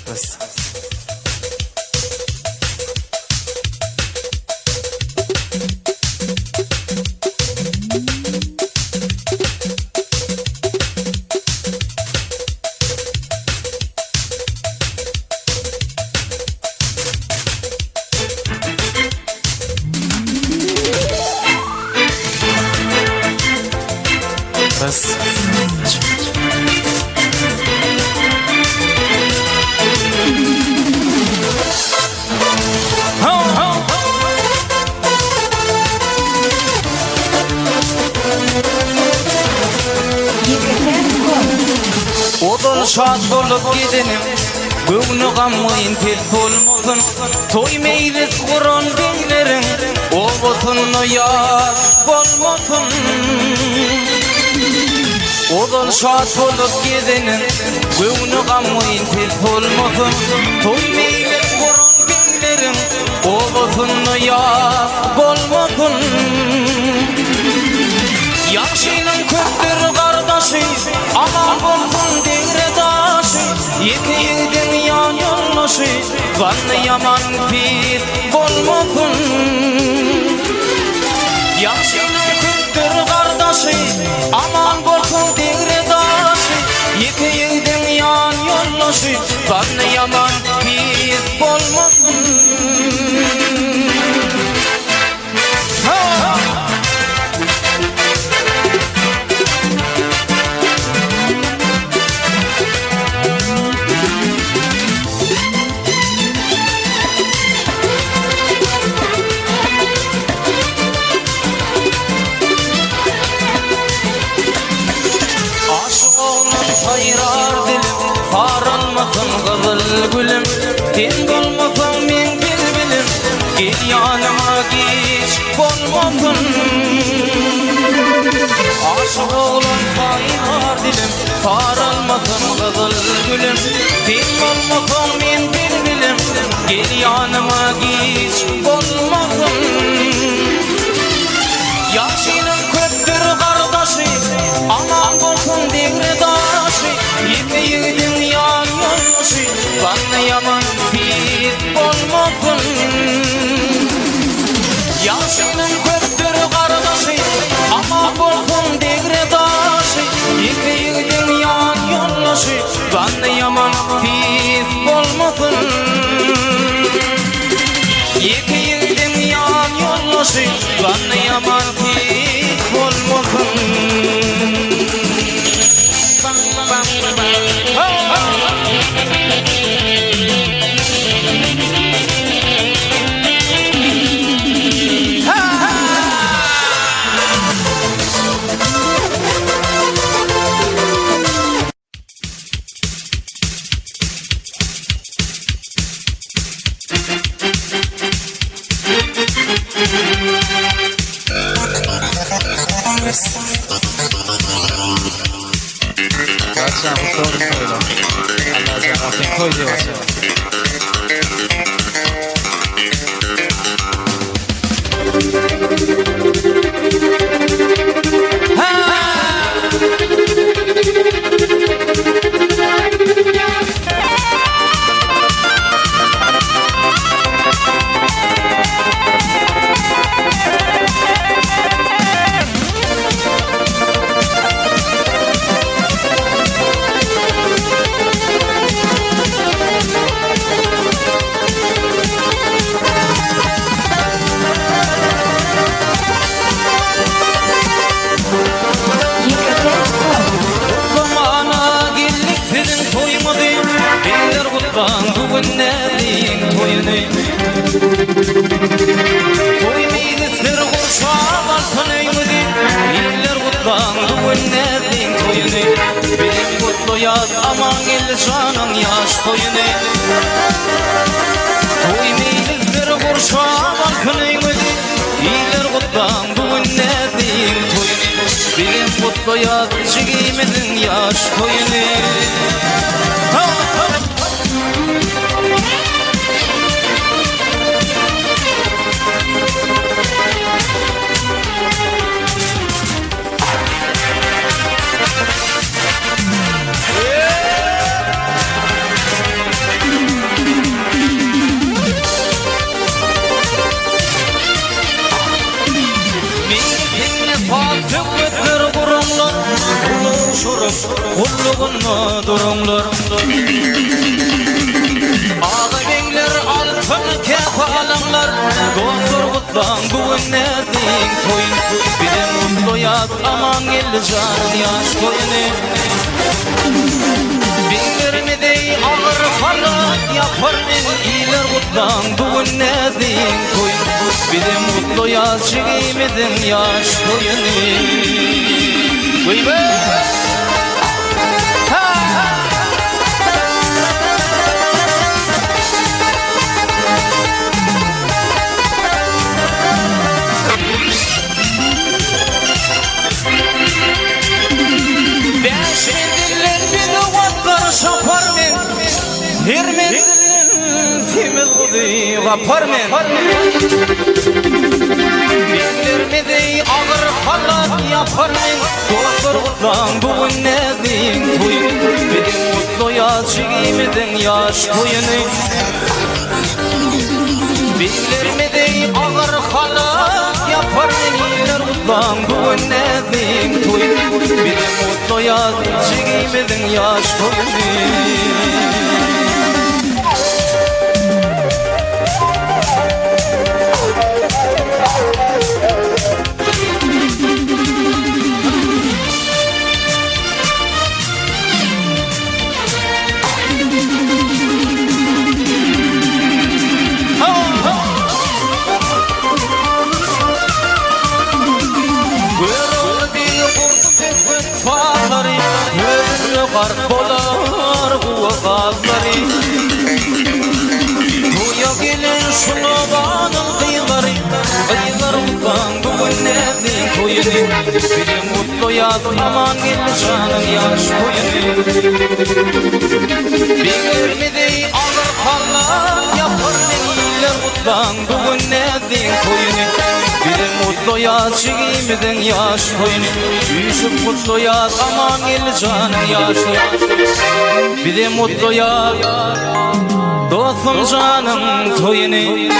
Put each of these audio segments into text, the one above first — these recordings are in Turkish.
Bas. Bas. Odun şad bolup gidenim, göğnü gamıyın tel bolmasın. Toy meylis Kur'an beylerin, olmasın yar bolmasın. Odun şad bolup gidenim, göğnü gamıyın tel bolmasın. Toy meylis Kur'an beylerin, olmasın yar bolmasın. Yaxşının köptür kardeşi, aman bolsun degre taşı. Yeteğidin yan yollaşı, vanı yaman pir bolmasın. Yaxşının köptür kardeşi, aman bolsun degre taşı. Yeteğidin yan yollaşı, vanı yaman pir bolmasın. Hayrar dilim, faralmasın kızıl gülüm. Sen bolmasın men bilbilim, gel yanıma geç bolmasın. Aşık oğlan hayrar dilim, faralmasın kızıl gülüm. Sen bolmasın men bilbilim, gel yanıma geç bolmasın. Yaşının köptür kardeşi, aman bolsun degre taşı. Yeteğidin yan yollaşı, vanı yaman pir bolmasın. Yaşının köptür kardeşi, aman bolsun degre taşı. Yeteğidin yan yollaşı, vanı yaman pir bolmasın. Yeteğidin yan yollaşı, vanı yaman pir bolmasın. Başla bu soru söyle. Allah sana koy diyor. Toy meylisler kurşa baltanaymadı, iller kutlandı önlerden toyunu. Benim kutlu yaz aman geldi şanın yaş toyunu. Toy meylisler kurşa baltanaymadı, iller kutlandı önlerden toyunu. Benim kutlu yaz çekemedin yaş toyunu. Kurduğunma durumlar Ağa beyler altın kefalanlar Dostur kutlan bugün nedin toyun Bir mutlu yaz aman geldi canın yaş toyunu Bildirimi dey ağır falan yapar men iyiler kutlan bugün nedin toyun Bir mutlu yaz çekimedin yaş toyunu Vay be! Her menzilin temiz kudi vapar men Bildirmedi ağır halat yapar men Dostur kutlan bugün nedin toyun Benim mutlu yaz çekimedin yaş toyunu Bildirmedi ağır halat yapar men İller kutlan bugün nedin toyun Benim mutlu yaz çekimedin yaş toyunu Garp bolar bu ağızları Kuya gelin şunabanın kıyıları Kıyılar utan bugün nedin koyunu Bir mutlu yaz aman geldi canın yaş koyunu Bildirmedi ağır parlar yapar neyler utan bugün nedin koyunu Bir mutlu yaz çekimedin yaş koyunu Düşüp mutlu yaz aman geldi canın yaş Bir de mutlu yaz dostum canım toyunu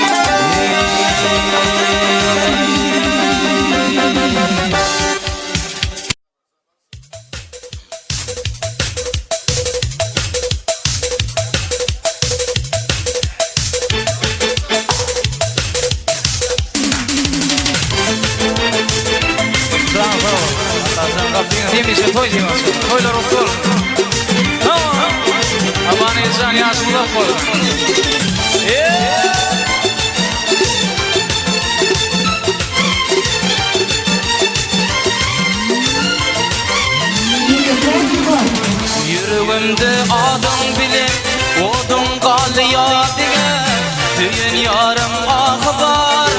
Demişe toy diyorsun, toylar okul Aman insan yaşında koy Yüreğimde adam bile odun kaldı yadıga Tüyün yarım akbar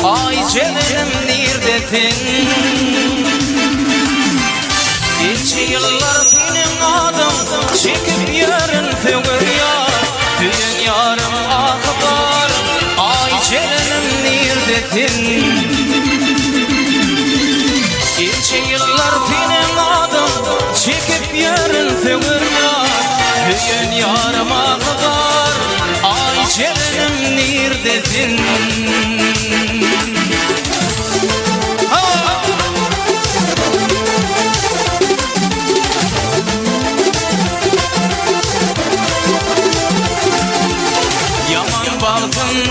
ay celim nirdetin İçi yıllar benim adım çekip yarın fevgör yar Tüyün yarım akbar ay celim nirdetin İçi yıllar benim adım çekip yarın fevgör yar Tüyün yarım akbar ay celim nirdetin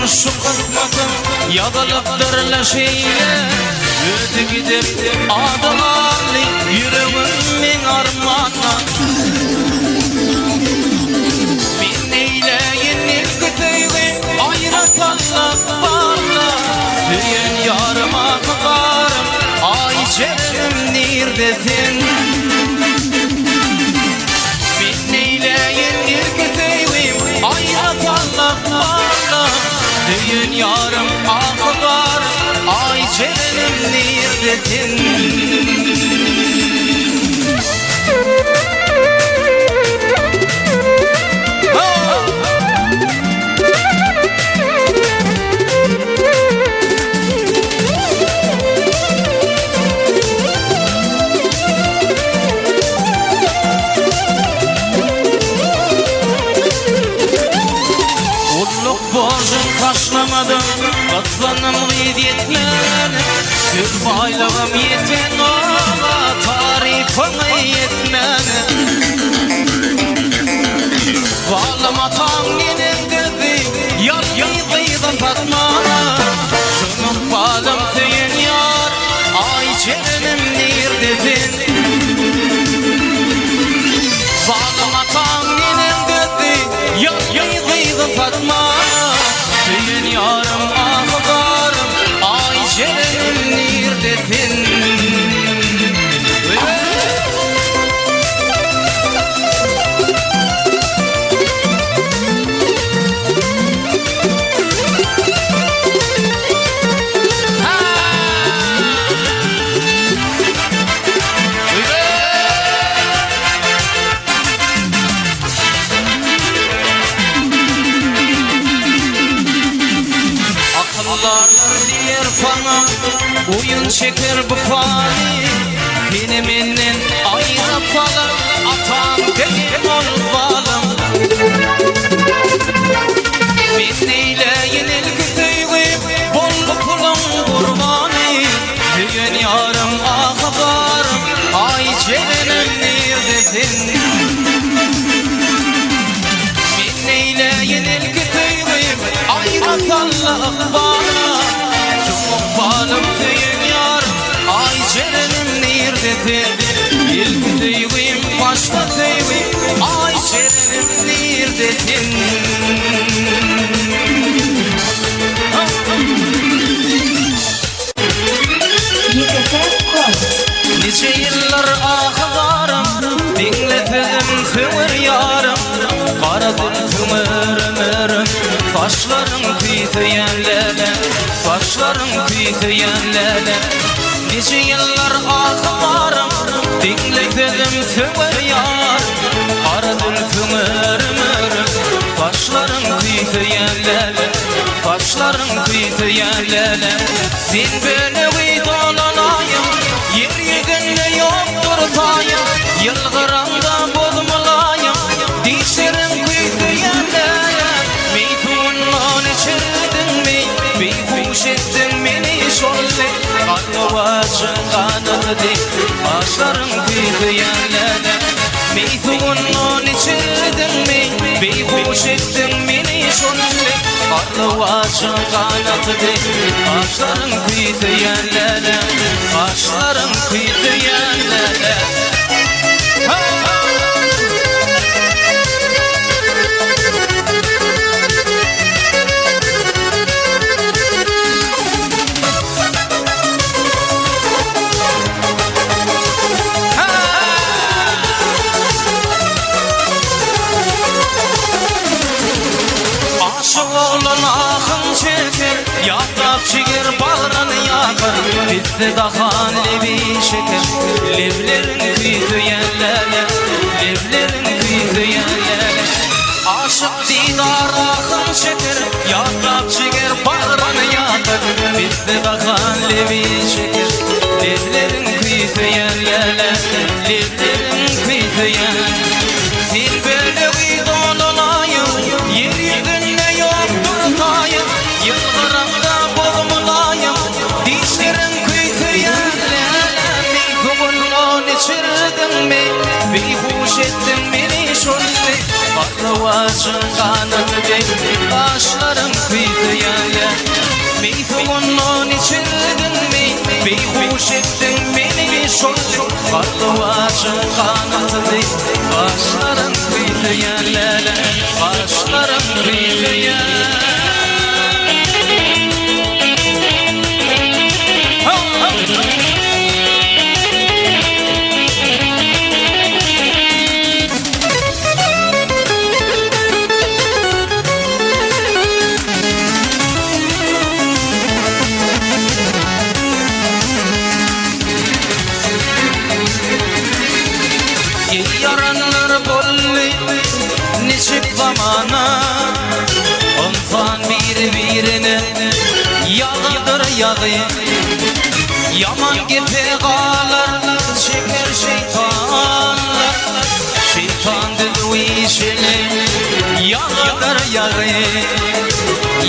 Şu kısmatım yadalıktırla şeyle Ötü gidip adım ağlı yüreğimin armağına Bir neyleyin ilgiteydi ayratanlık varla Tüyün yarıma kıkarım ay celim nirdetin Bir neyleyin ilgiteydi ayratanlık varla Tüyün yarım akılar ay celim nirdetin Taşlamadım, katlanım gıydı yetmeni Türk baylağım yetmen ama tarifini yetmeni Balım atan yenildi Yapıydıydın Fatma'na Şunun balım tüyün yar Ay çerenim nerededin Balım atan yenildi Yapıydıydın Fatma'na Tüyün yarım ahıdarım Ay çerenim nerededin diğer fana oyun çeker bu fani Beniminin ayrı falım Atan benim ol balım Ben neyle yenilgi tüygüyüm Bol kulum kurbanı Düğün yarım ahbarım Ay cerenim neredesin Ben neyle yenilgi tüygüyüm Ayrı falım bana Balım tüyün yar Ay cerenim neredesin İlk tüyüm başta tüyüm Ay cerenim neredesin Nice yıllar ahlarım Dinletelim tümür yarım Karadır tümürüm Saçlarım tüytüyenlere Saçlarım tüytüyenlere Nice yıllar ahlarım Dinletelim tümür yar Karadır tümürüm Saçlarım tüytüyenlere Saçlarım tüytüyenlere Sen böyle dolanayım Yeryüzünde yoktur tayım Yılgıramda bozmulayım Dişlerim kuytuyenlere Meytunlan içirdin mi Beyhuş ettin beni şöyle Karnıvaçın kanadı değil Başlarım kuytuyenlere Meytunlan içirdin mi Beyhuş ettin beni şöyle Karnıvaçın kanadı değil Başlarım kuytuyenlere Başlarım kuytuyenlere Aşık olan ahın çeker Yaprap çeker bağrını yakar Bizde dahan levi şeker Levlerin kıytüyenlere Levlerin kıytüyenlere Aşık didar ahın çeker Yaprap çeker bağrını yakar Bizde dahan levi şeker Levlerin kıytüyenlere Levlerin kıytüyenlere Sen böyle kıydolanayım Yeryüzünde yoktur tayım Yılgıramda bozmulayım Dişlerim kıytüyenlere Meytunlan içirdin mi Beyhuş ettin beni şöyle Baklavacın kanadı değil Başlarım kıytüyenlere Meytunlan içirdin mi Beyhuş ettin beni şöyle Baklavacın kanadı değil Başlarım kıytüyenlere Başlarım kıytüyenlere Yaranlar bolli Neşip zamana Onsan birine Yağdır yağı Yaman gibi ağlar Çeker şeytanlar Şeytan dedi işini Yağdır yağı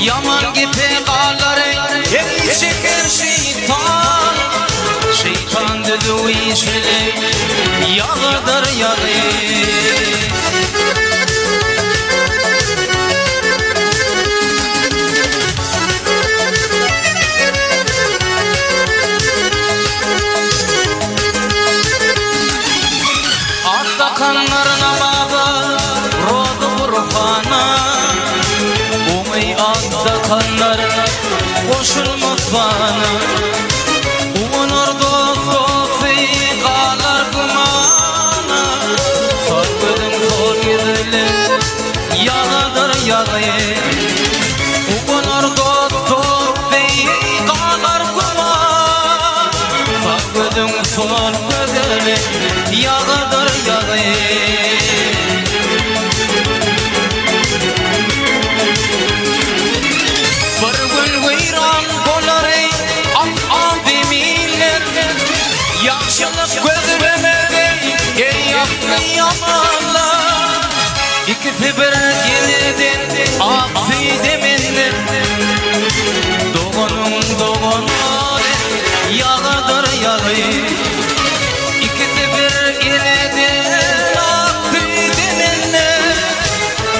Yaman gibi ağlar Çeker şeytan Şeytan dedi işini Yağdır yağı yağı Uğunur doktor bey kadar kuma Fakıdın son gözeli yağıdır yağı Bir gün veyran bolar ey avimiller Yaxşılık gözlemede ey yaklı yamanlar İkisi bir geleden aksi demenler Doğanın yağıdır yağı İkisi bir geleden aksi demenler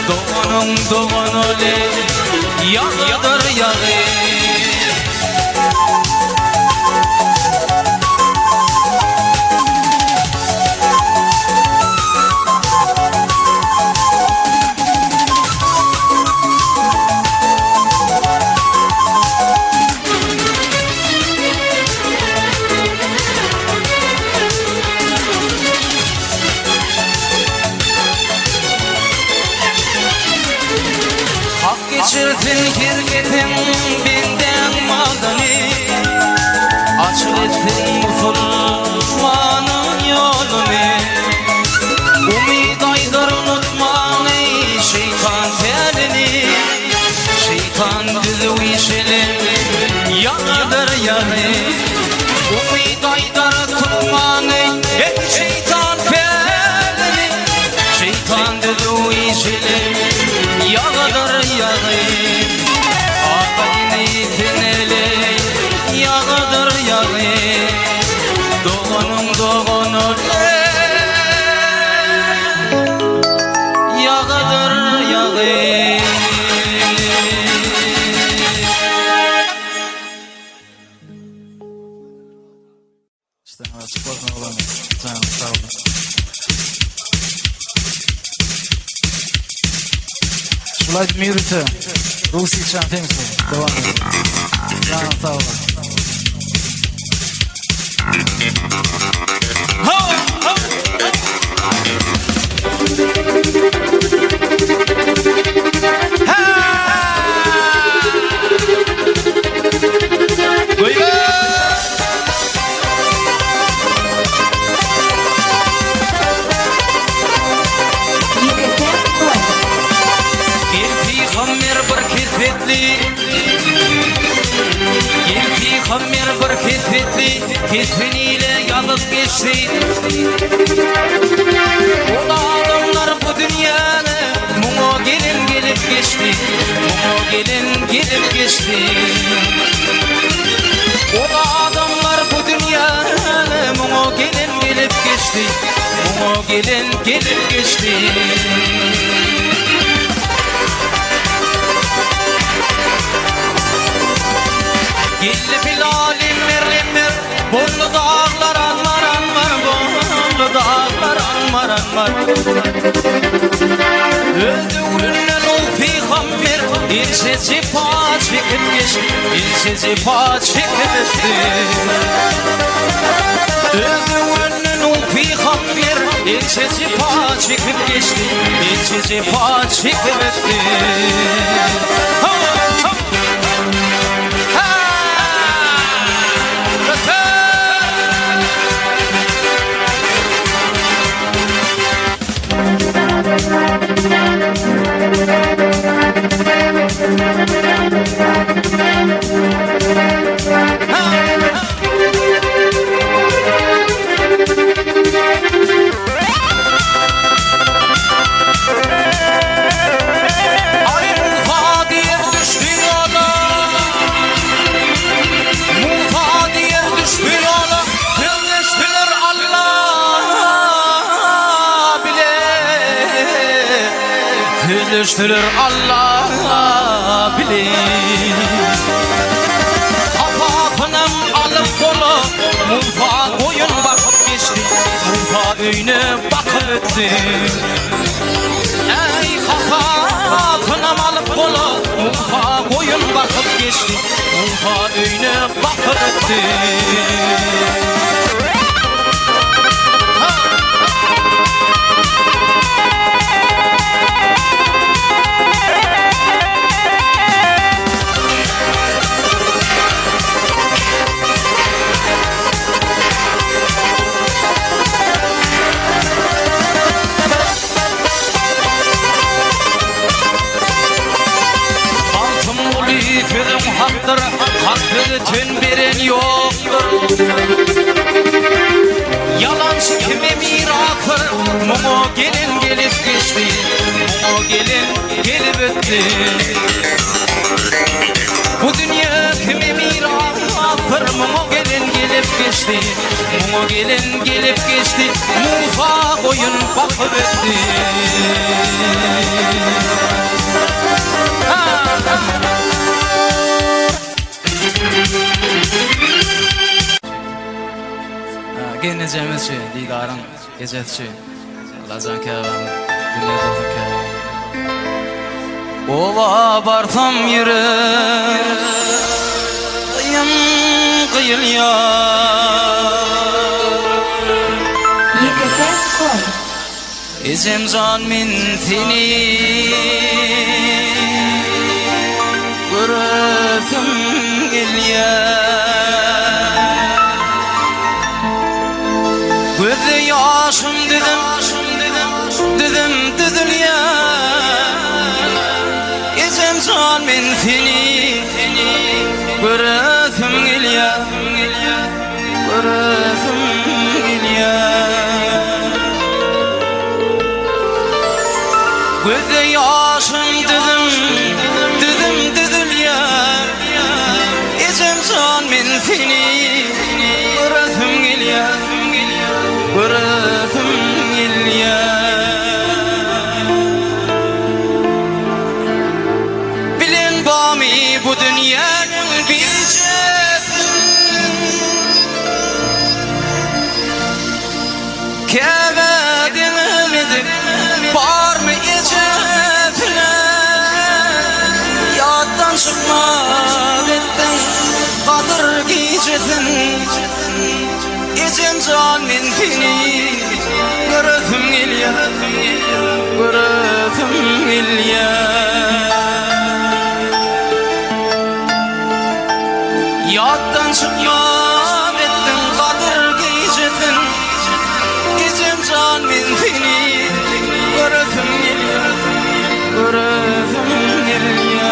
Doğanın yağıdır yağı Geçirsin kirgetin binden madani Açık etsin musulmanın yolunu Umid aydır unutman ey şeytan telini Şeytan düzü işinin yanıdır yanı Umid aydır tutman ey şeytan telini Şeytan düzü işinin yağıdır yağı Ağabeyini teneli yağıdır yağı Doğanın yağıdır yağı İşte sportuna olamaz. Sağ olun. Şulayt Mirut'u Rusi Çantemsi devam edin. Sağ olun. Hammer bir kesfeniyle yanıp geçti O adamlar bu dünyanı Mumu gelip geçti Mumu gelip geçti O adamlar bu dünyanı Mumu gelip geçti Mumu gelip geçti Gilli filalim merlemler Bollu dağlar anmar Bollu dağlar anmar Öldüğünden ol peygamber İlse cipa çekip geçti Öldüğünden ol peygamber İlse cipa çekip geçti Düştürür Allah bilir Kafafınım alıp kolu Mufa koyun bakıp geçti Mufa öyüne bakıp öttü Ey kafafınım alıp kolu Mufa koyun bakıp geçti Mufa öyüne bakıp öttü haktır, hakkı tün beren yoktur. Yalancı kime mirafır, mumu gelin gelip geçti, mumu gelin gelip öttü. Bu dünya kime mirafır, mumu gelin gelip geçti, mumu gelin gelip geçti. Mufa koyun bakıp öttü. Genecemiz digarın gecesi Lacan kevam dünya dolu kevam Ova barsam yürü Kıyım kıyıl ya İzim can min seni Görüsüm gel ya Gözü yaşım dedim ya İzim can min seni Görüsüm gel ya Görüsüm gel ya Gözü yaşım dedim ya İzim can min seni Görüsüm gel ya Görüsüm gel ya Bilin bami bu dünyanın bir Kevedinemedik var mı ecefine Yaddan çıkmaz ettin kadır gecesin İçim can min seni Görüsüm gel ya Görüsüm gel ya Yaddan çıkmaz ettin kadır gecesin İçim can min seni Görüsüm gel ya Görüsüm gel ya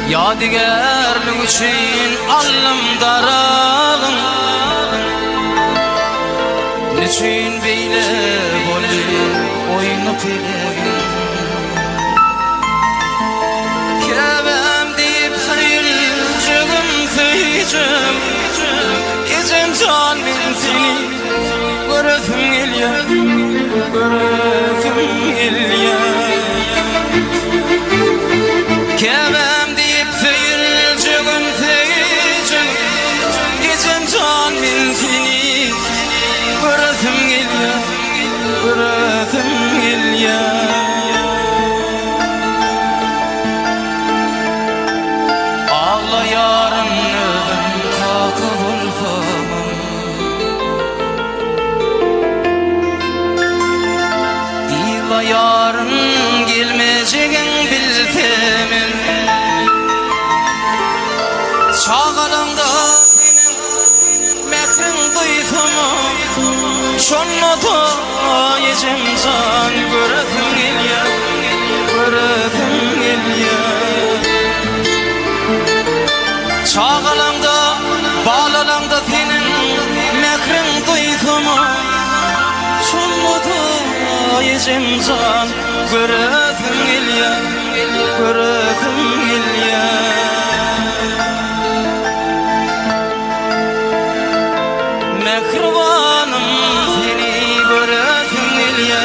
Yadigarlık için allım daralım Niçin beyle bolli oyunu pelegin Kevem deyip sayılcığım İzim can min seni Görüsüm gel ya Görüsüm gel ya Kevem deyip sayılcığım İzim can min seni Görüsüm gel ya Görüsüm gel ya Ağla yarın özüm takı bulfamam İla yarın gelmeyeceğin biltemin Çağalımda senin mekrin duytamam Şonla da yecem can Görüsüm gel ya Görüsüm gel ya Çağalımda bağlalımda senin mekrin duytamam Şonla da yecem can Görüsüm gel ya Görüsüm gel ya Mekrivanım seni görüsüm gel ya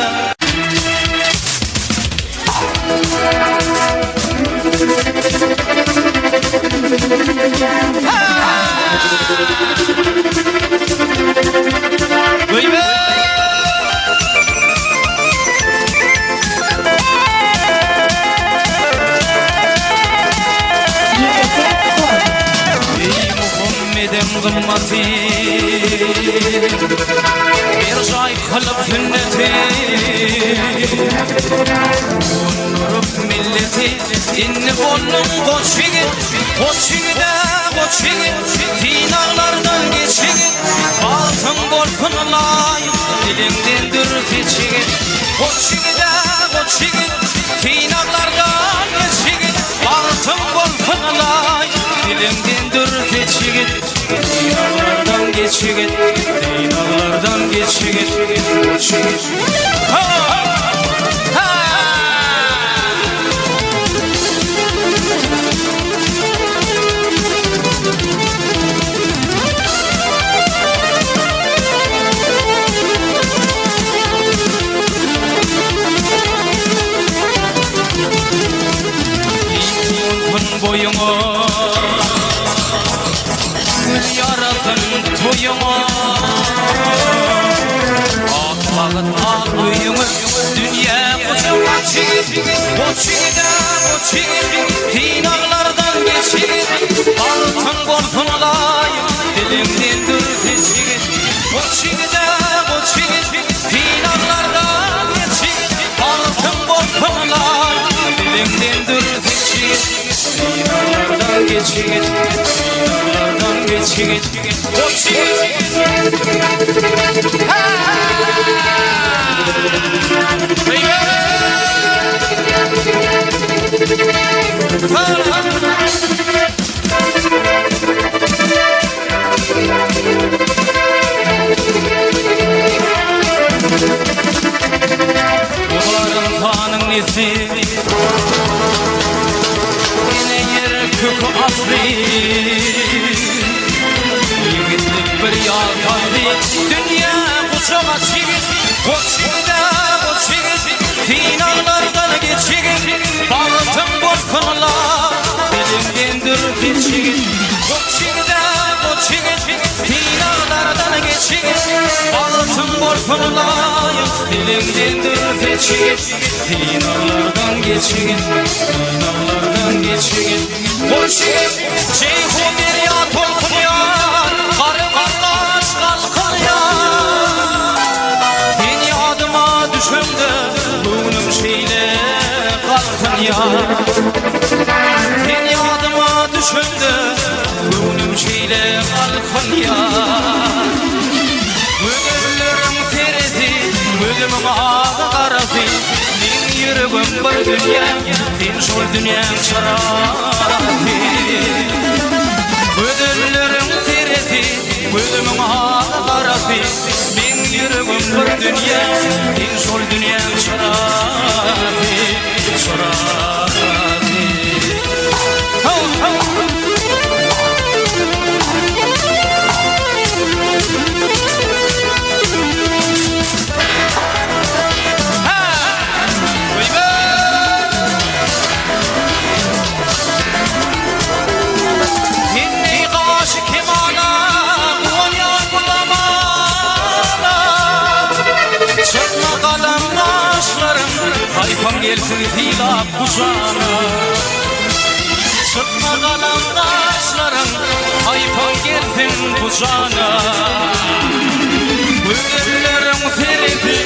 Kımmati bir jay kalıp sünneti Onuruk milleti inni bollum Koçigi de koçigi Dinarlardan geçigi Altın golfun layık dağlardan geçigit, dağlardan geçigit, geçigit. Ha! Ha! Boyuma gül yaradın toyuma Akbağın ağrıyımı dünya kucağıma çekip O çekip dinarlardan geçip Altın korkunlayım dilimden dürte çekip O çekip dinarlardan geçip Altın korkunlayım dilimden dürte çekip Dinarlardan geçigit, dinarlardan geçigit, geçigit. Ha! Oğların tanın nesi? Kökü asri Yigitlik bir yaltazli Dünya kucağa çigit O çigit Dinarlardan geçigit Bağıtın korkunlar Dilimden dürtü çigit O çigit Dinarlardan geçigit Bağıtın korkunlar Dilimden dürtü çigit Dinarlardan geçigit Dinarlardan geçigit Boşik, ceyhun derya tolkunuyor Karım ağaç kalkınıyor Dünyadıma düşümde Bugünüm şeyle kalkınıyor Dünyadıma düşümde Bugünüm şeyle kalkınıyor Müdürlerim terezi Müdürüm ağa karası Min yürügüm bir dünya Din şol dünyam şarafi Ödüllerim terezi Ödümün ağa karası Min yürügüm bir dünya Din şol dünyam şarafi Şarafi Gelsin zilap kuşağına Sıkma kalamdaşlarım Ayıpan gelsin kuşağına Güllerim seridi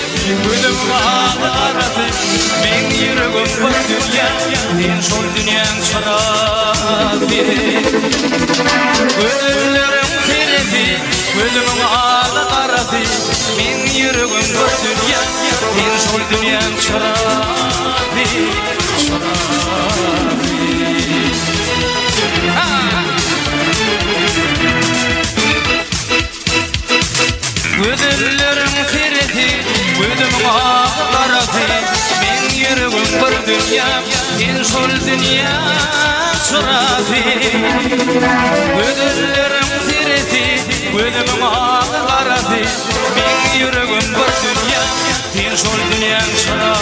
Gülüm ağlardı Ben yürügüm bir dünya Din şol dünyam şarafi Güllerim seridi Gülüm ağlardı Ben yürügüm bir dünya Din şol dünyam şarafi Ödüllerim seridi, ödümün ağlardı Ben yürügüm bir dünya, din şol dünya şarafi Ödüllerim seridi, ödümün ağlardı Ben yürügüm bir dünya, din şol dünya şarafi